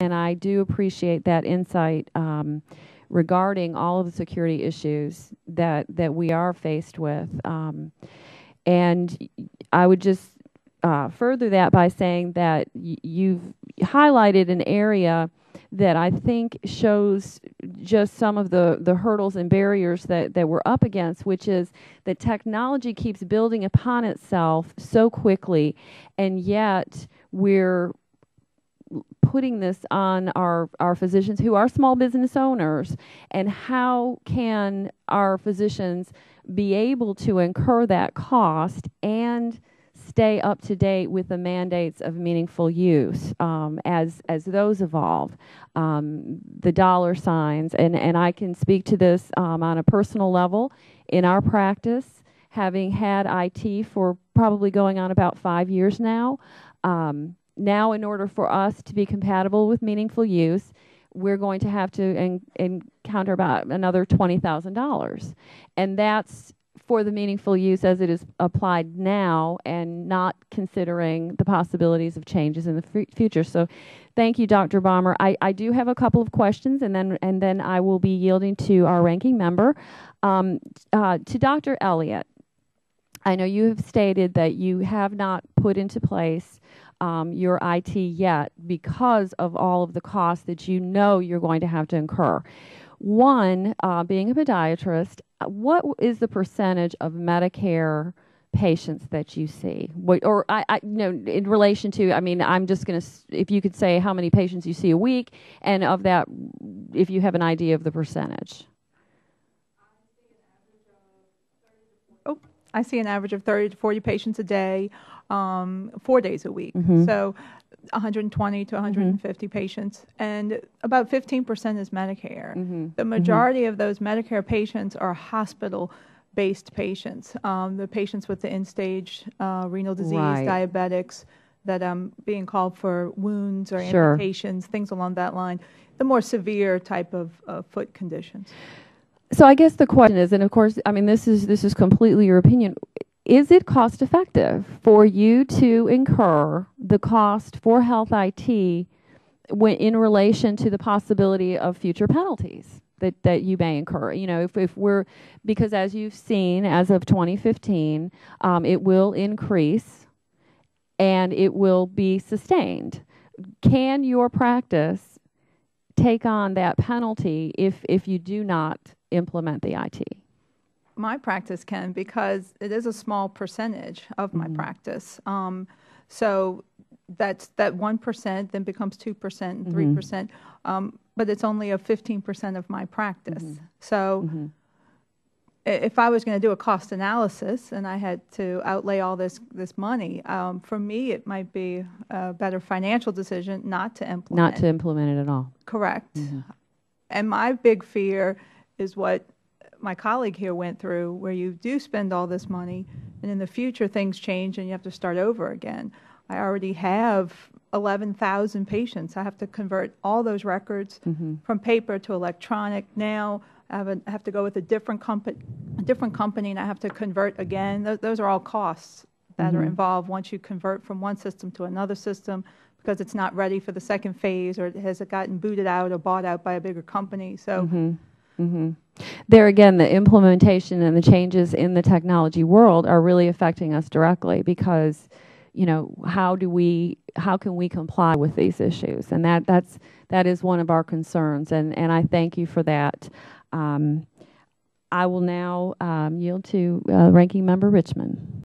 And I do appreciate that insight regarding all of the security issues that we are faced with. And I would just further that by saying that you've highlighted an area that I think shows just some of the hurdles and barriers that we're up against, which is that technology keeps building upon itself so quickly, and yet we're putting this on our physicians who are small business owners. And how can our physicians be able to incur that cost and stay up to date with the mandates of meaningful use as those evolve, the dollar signs, and I can speak to this on a personal level in our practice, having had IT for probably going on about 5 years now. Now, in order for us to be compatible with meaningful use, we're going to have to encounter about another $20,000, and that's for the meaningful use as it is applied now, and not considering the possibilities of changes in the future. So thank you, Dr. Baumer. I do have a couple of questions, and then I will be yielding to our ranking member. To Dr. Elliott, I know you have stated that you have not put into place your IT yet because of all of the costs that you know you're going to have to incur. One, being a podiatrist, what is the percentage of Medicare patients that you see? Or in relation to, I mean, I'm just going to, if you could say how many patients you see a week, and of that, if you have an idea of the percentage. I see an average of 30 to 40 patients a day, 4 days a week. So 120 to 150 patients, and about 15% is Medicare. The majority of those Medicare patients are hospital-based patients, the patients with the end-stage renal disease, diabetics, that being called for wounds or amputations, things along that line, the more severe type of foot conditions. So I guess the question is, and of course, I mean, this is completely your opinion, is it cost effective for you to incur the cost for health IT in relation to the possibility of future penalties that you may incur? You know, if we're, because as you've seen, as of 2015, it will increase and it will be sustained. Can your practice take on that penalty if you do not implement the IT? My practice can, because it is a small percentage of my practice. So that 1% then becomes 2% and 3%, but it's only a 15% of my practice. So if I was going to do a cost analysis and I had to outlay all this money, for me it might be a better financial decision not to implement. Not to implement it at all. Correct. And my big fear is what my colleague here went through, where you do spend all this money and in the future things change and you have to start over again. I already have 11,000 patients. I have to convert all those records from paper to electronic. Now I have to go with a different company, and I have to convert again. Those are all costs that are involved once you convert from one system to another system, because it's not ready for the second phase, or has it gotten booted out or bought out by a bigger company. So there again, the implementation and the changes in the technology world are really affecting us directly, because, you know, how can we comply with these issues? And that is one of our concerns, and I thank you for that. I will now yield to Ranking Member Richmond.